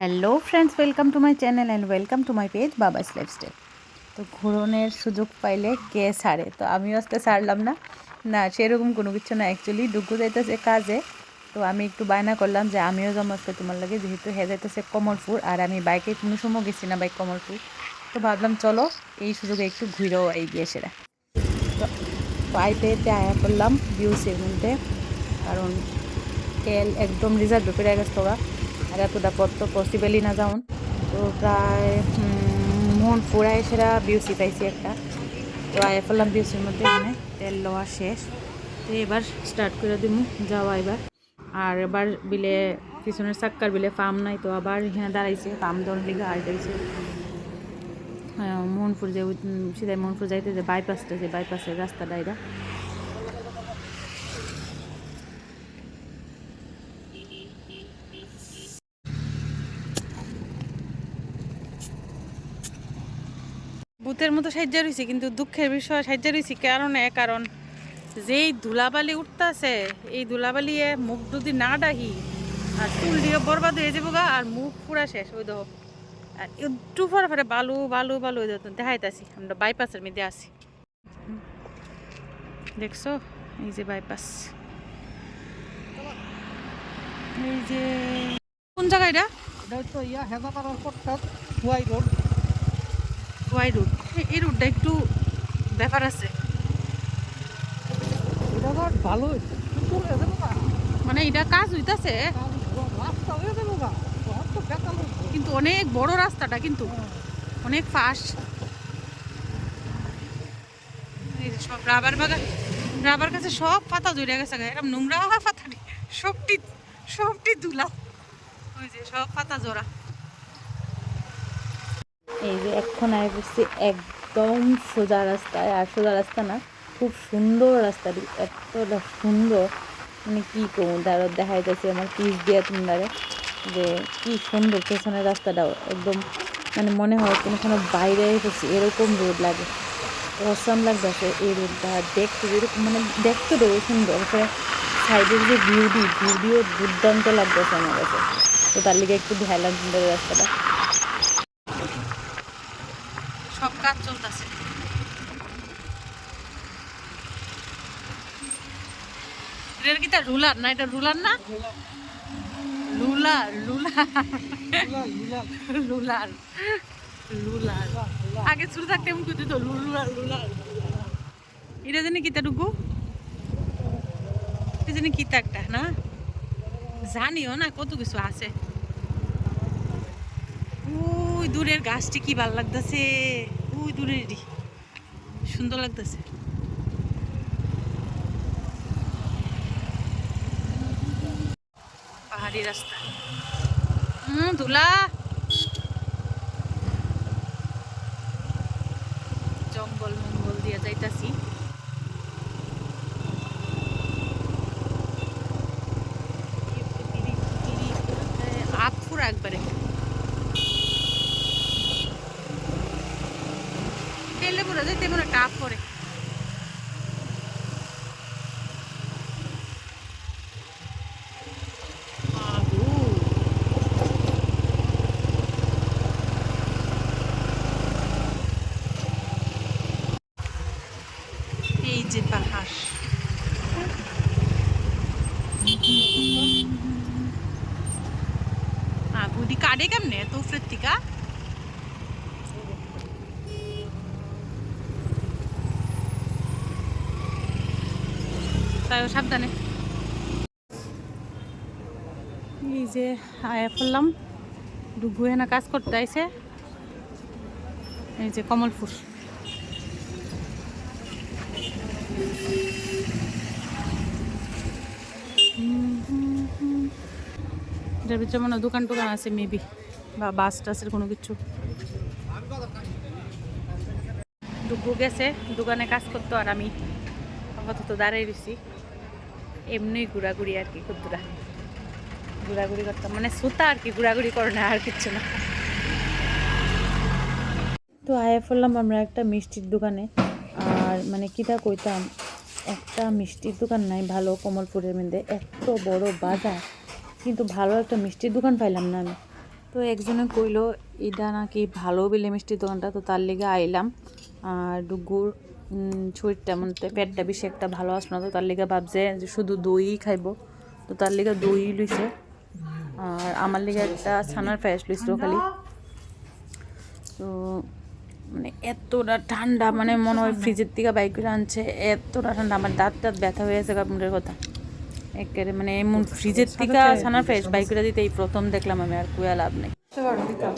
Hello friends, welcome to my channel and welcome to my page Baba's lifestyle. তো ঘুরনের সুযোগ পাইলে কে ছাড়ে, তো আমিও আজকে ছাড়লাম না। না, সেরকম কোনো কিছু না, অ্যাকচুয়ালি ডুগু যাইতেছে কাজে। তো আমি একটু বায়না করলাম যে আমিও যাবো আজকে তোমার লাগে, যেহেতু হে যাইতেছে কমলপুর আর আমি বাইকে কোনো সময় গেছি না বাইক কমলপুর। তো ভাবলাম চলো এই সুযোগে একটু ঘুরেও এগিয়ে সেরা। তো পাইপেতে আয়া করলাম বিউসির মধ্যে, কারণ তেল একদম রিজার্ভ করে গেছে ওরা, আর এতটা পথ তো পসিবলই না যাওন। তো প্রায় মন ফুরায় সেরা বিউসি পাইছি একটা। তো আয়া ফেললাম বিউসির মধ্যে, এখানে তেল লওয়া শেষ। তো এবার স্টার্ট করে দিব যাওয়া এবার। আর এবার বিলে পিছনের চাক্কার বিলে পাম্প নাই, তো আবার এখানে দাঁড়াইছে পাম্প দেওয়ার লিগে। আর যাইছে মোহনপুর, যে সিধাই মোহনপুর যাইতে যে বাইপাসটা, যে বাইপাসের রাস্তাটা এটা। ভূতের মতো সাহায্য রয়েছে, কিন্তু দুঃখের বিষয় সাহায্য রয়েছে কারণ যেই ধুলাবালি উঠতেছে, এই ধুলাবালি মুখ যদি না ডাহি আর চুল দিয়ে বরবাদ হয়ে যাবো গা, আর মুখ পুরা শেষ। ওই দেখো, আর একটু পরে পরে বালু বালু বালু ওই দেখো দেখাইতেছি, আমরা বাইপাসের মধ্যে আছি। দেখছো, এই যে বাইপাস, এই যে কোন জায়গা এটা? Y road. এই রোডটা একটু ব্যাপার আছে, ভালো মানে এটা কাজ হইতাছে, কিন্তু অনেক বড় রাস্তাটা, কিন্তু অনেক ফাস্ট। এই যে সব রাবার বাগান, রাবার কাছে সব পাতা জড়িয়ে গেছে, এরকম নোংরা পাতা নেই, সবটি সবটি ধুলা। ওই যে সব পাতা জোড়া। এই যে এখন আয় পড়ছি একদম সোজা রাস্তায়, আর সোজা রাস্তা না, খুব সুন্দর রাস্তাটি, এতটা সুন্দর মানে কি করবো, দাঁড়ো দেখাই যাচ্ছে আমার পিস দিয়ে তোমরা, যে কি সুন্দর পেছনের রাস্তাটাও একদম, মানে মনে হয় কোনোখানে বাইরে এসেছি এরকম রোড লাগে, অসম লাগতেছে এই রোডটা দেখতে, যেরকম মানে দেখতে তো সুন্দর, সাইডের যে ভিউটিও দুর্দান্ত লাগতেছে আমার কাছে। তো তার লিগে একটু দেখাইলাম সুন্দর রাস্তাটা। সব কাজ চলতেছে, এটা কি রুলার না? এটা রুলার না, লুলার লুলার লুলার লুলার। আগে শুরু থাকতে এমন করতে তো লুলার লুলার। এটা জানি কিতা ঢুকু, এটা জানি কিতা একটা না, জানিও না কত কিছু আছে। ওই দূরের গাছটি কি ভাল লাগতেছে, ওই দূরেরই সুন্দর লাগতেছে। পাহাড়ি রাস্তা, ধুলা, জঙ্গল মঙ্গল দিয়ে যাইতাছি। আতপুরা একবারে তেলে পুরা যাইতে মনে টাপ করে। এই যে পাহাড়, আগুদি কাটে কেমনে তো উপরের থেকে? তাই সাবধানে। এই যে আয়া ফেললাম, ডুবুয়ে না কাজ করতে আইছে। এই যে কমলপুর, এটার ভিতরে মনে হয় দোকান টোকান আছে মেবি, বা বাস টাসের কোনো কিছু। ডুবু গেছে দোকানে কাজ করতো, আর আমি আপাতত দাঁড়াই রয়েছি, এমনি ঘোরাঘুরি আর কি, খুদ্রা ঘোরাঘুরি করতাম, মানে সুতা আর কি, ঘোরাঘুরি করে না আর কিচ্ছু না। তো আয়া ফেললাম আমরা একটা মিষ্টির দোকানে, আর মানে কিটা কইতাম, একটা মিষ্টির দোকান নাই ভালো কমলপুরের মধ্যে, এত বড় বাজার কিন্তু ভালো একটা মিষ্টির দোকান পাইলাম না আমি। তো একজনে কইলো এটা নাকি ভালো বিলে মিষ্টির দোকানটা, তো তার লিগে আইলাম। আর ডুগুর শরীরটা মধ্যে পেটটা বেশি একটা ভালো আসলো, তো তার লিগে ভাবছে যে শুধু দই খাইব, তো তার লিগে দই লইছে। আর আমার লিগে একটা ছানার পায়েস লইছিল খালি। তো মানে এতটা ঠান্ডা, মানে মনে হয় ফ্রিজের থেকে বাইক করে আনছে, এতটা ঠান্ডা আমার দাঁত বেথা হয়ে গেছে কাপড়ের কথা একেবারে। মানে এমন ফ্রিজের থেকে ছানার পায়েস বাইক করে দিতে এই প্রথম দেখলাম আমি, আর কুয়া লাভ নেই।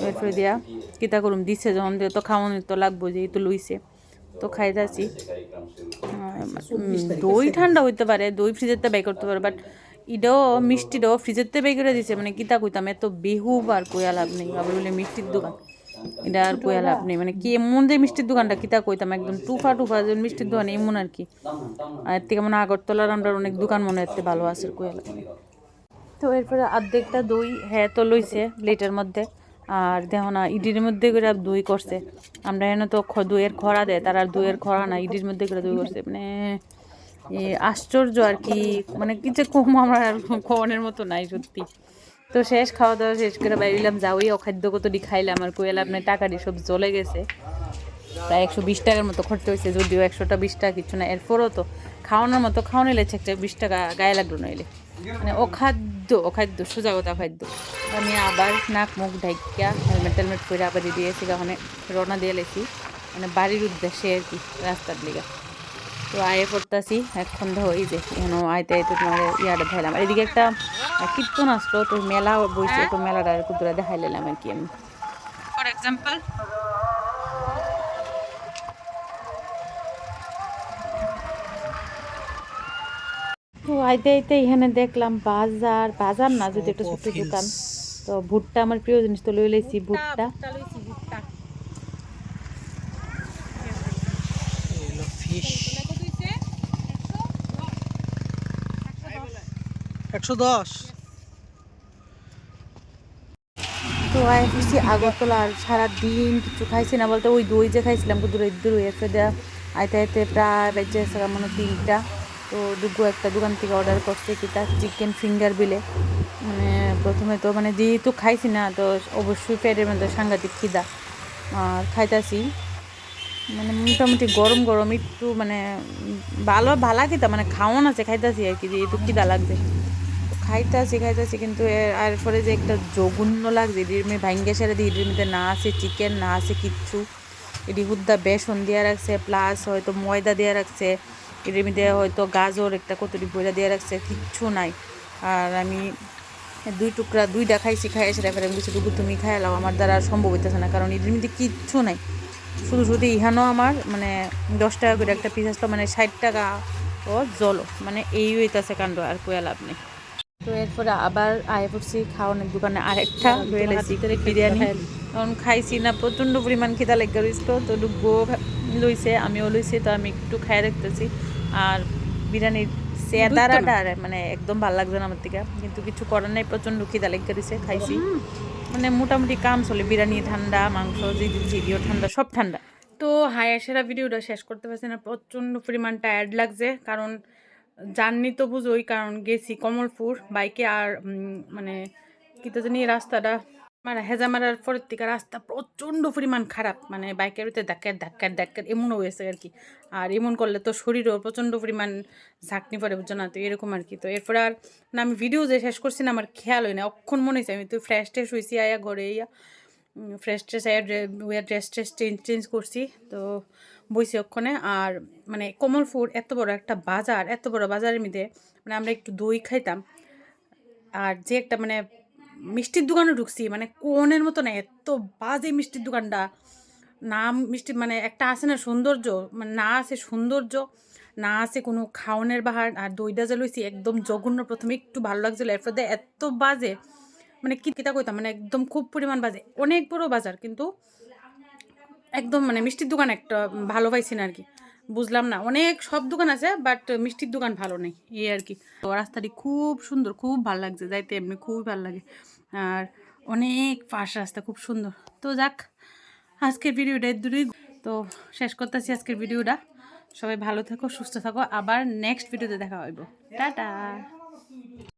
এরপরে দিয়া কিতা করুম দিচ্ছে যখন দিয়ে তো খাওয়ানো তো লাগবো, যেহেতু লইছে তো খাইতেছি। দই ঠান্ডা হইতে পারে, দই ফ্রিজের তে বাই করতে পারে, বাট ইটাও মিষ্টিটাও ফ্রিজের তে বাই করে দিছে। মানে কিতা কইতাম, এত বেহুব আর কইয়া লাভ নেই। আবার বলে মিষ্টির দোকান, এটা আর কইয়া লাভ নেই। মানে কি এমন যে মিষ্টির দোকানটা কিতা কইতাম, একদম টুফা টুফা যে মিষ্টির দোকান এমন আর কি। আর এর থেকে মনে আগরতলার আমরা অনেক দোকান মনে হচ্ছে ভালো আছে, কইয়া লাভ নেই। তো এরপরে অর্ধেকটা দই হ্যাঁ তো লইছে প্লেটের মধ্যে। আর দেখো না ইডির মধ্যে করে দই করছে। আমরা এনে তো দইয়ের খরা দেয়, তার আর দইয়ের খরা না, ইডির মধ্যে করে দই করছে। মানে আশ্চর্য আর কি, মানে কি যে কম আমার আর খাওয়ানোর মতো নাই সত্যি। তো শেষ খাওয়া দাওয়া শেষ করে বাইরিলাম, যাওই অখাদ্য কতটি খাইলাম। আর কোয়েল আপনার টাকাটি সব জ্বলে গেছে, প্রায় 120 টাকার মতো খরচা হয়েছে। যদিও 120 টাকা কিছু না, এরপরও তো খাওয়ানোর মতো খাওয়ানো লেগেছে, একটা 20 টাকা গায়ে লাগলো নইলে। মানে অখাদ্য সোজা কথা খাদ্য। আমি আবার নাক মুখ ঢাইকা হেলমেট টেলমেট করে আবার দিয়েছি, ওখানে রওনা দিয়ে লেছি, মানে বাড়ির উদ্দেশ্যে আর কি, রাস্তার দিকে। তো আয়ে পড়তাছি এখন ধো এই যে এখন আইতে আইতে তোমার ইয়াটা দেখাইলাম। আর এদিকে একটা কীর্তন আসলো, তো মেলা বইছে, তো মেলাটা আর কুদুরা দেখাই নিলাম আর কি। আমি ফর এক্সাম্পল তো আইতে আইতে এখানে দেখলাম বাজার, বাজার না যদি একটা ছোট্ট দোকান। তো ভুট্টা আমার প্রিয় জিনিস, তো লই লাইছি ভুট্টা। ফিশ 110। তো আইসি আগরতলা, আর সারাদিন কিছু খাইছি না বলতে ওই দই যে খাইছিলাম দূরে দূরে এসে দেওয়া আইতে আইতে প্রায় বেজে এসে মনে 3টা। তো দুগু একটা দোকান থেকে অর্ডার করছে কিতা চিকেন ফিঙ্গার বিলে। মানে প্রথমে তো মানে যেহেতু খাইছি না, তো অবশ্যই পেটের মধ্যে সাংঘাতিক খিদা। আর খাইতাছি মানে মোটামুটি গরম গরম একটু মানে ভালা কিতা মানে খাওয়ান আছে, খাইতাছি আর কি, যেহেতু খিদা লাগছে খাইতাছি। কিন্তু আর পরে যে একটা জঘন্য লাগছে, এটির মেয়ে ভাঙ্গে সেরে দিই, এটির মধ্যে না আছে চিকেন, না আছে কিচ্ছু। এটি হুদ্দা বেসন দিয়ে রাখছে, প্লাস হয়তো ময়দা দিয়ে রাখছে, এটির মধ্যে হয়তো গাজর একটা কতটি বইরা দিয়ে রাখছে, কিচ্ছু নাই। আর আমি 2 টুকরা 2টা খাইছি, খাই সেটা ফেলে আমি কিছু টুকু তুমি খাইলাও, আমার দ্বারা আর সম্ভব হইতেছে না, কারণ এটির মধ্যে কিচ্ছু নাই। শুধু ইহানো আমার মানে 10 টাকা করে একটা পিস আসলো, মানে 60 টাকা ও জলো, মানে এই হইতেছে কাণ্ড, আর কোয়া লাভ নেই। তো এরপরে আবার আয় পড়ছি খাওয়ানোর দোকানে, আরেকটা রয়ে লেছি বিরিয়ানি। কারণ খাইছি না, প্রচণ্ড পরিমাণ খিদা লেগে রয়েছিল, তো ডুবো লইছে আমিও লইছি, তো আমি একটু খাই রাখতেছি। আর বিরিয়ানির সেদারাটা মানে একদম ভালো লাগছে না আমার থেকে, কিন্তু কিছু করার নেই, প্রচণ্ড খিদা লেগে রয়েছে, খাইছি। মানে মোটামুটি কাম চলে, বিরিয়ানি ঠান্ডা, মাংস জিডিও ঠান্ডা, সব ঠান্ডা। তো হায়াসেরা ভিডিওটা শেষ করতে পারছি না, প্রচণ্ড পরিমাণ টায়ার্ড লাগছে, কারণ জার্নি তো বুঝোই, কারণ গেছি কমলপুর বাইকে। আর মানে কিতা জানি রাস্তাটা মানে হেজামারার পরের থেকে রাস্তা প্রচণ্ড পরিমাণ খারাপ, মানে বাইকের ভিতরে ধাক্কার এমনও হয়েছে আর কি। আর এমন করলে তো শরীরও প্রচণ্ড পরিমাণ ঝাঁকনি পড়ে, বুঝছো না, তো এরকম আর কি। তো এরপরে আর না আমি ভিডিও যে শেষ করছি না, আমার খেয়াল হয় না, অক্ষণ মনে হয়েছে আমি তো ফ্রেশ ট্রেশ হয়েছি, আয়া ঘরে ইয়া ফ্রেশ ট্রেশ আয়া ড্রেস ট্রেস চেঞ্জ করছি, তো বইছি ওখানে। আর মানে কমলপুর এত বড় একটা বাজার, এত বড় বাজারের মধ্যে মানে আমরা একটু দই খাইতাম, আর যে একটা মানে মিষ্টির দোকানে ঢুকছি, মানে কোনের মতো না, এত বাজে মিষ্টির দোকানটা। না মিষ্টি মানে একটা আছে না সৌন্দর্য, মানে না আছে সৌন্দর্য, না আছে কোনো খাওয়ানোর বাহার। আর দইটা যে লইছি একদম জঘন্য, প্রথমে একটু ভালো লাগছিল, এরপর এত বাজে, মানে কিতা কইতাম, মানে একদম খুব পরিমাণ বাজে। অনেক বড় বাজার, কিন্তু একদম মানে মিষ্টির দোকান একটা ভালো পাইছি না আর কি, বুঝলাম না। অনেক সব দোকান আছে, বাট মিষ্টির দোকান ভালো নেই, এই আর কি। তো রাস্তাটি খুব সুন্দর, খুব ভালো লাগছে যাইতে, এমনি খুবই ভালো লাগে। আর অনেক ফাঁস রাস্তা, খুব সুন্দর। তো যাক, আজকের ভিডিওটা দূরেই, তো শেষ করতেছি আজকের ভিডিওটা। সবাই ভালো থাকো, সুস্থ থাকো, আবার নেক্সট ভিডিওতে দেখা হইব। টাটা।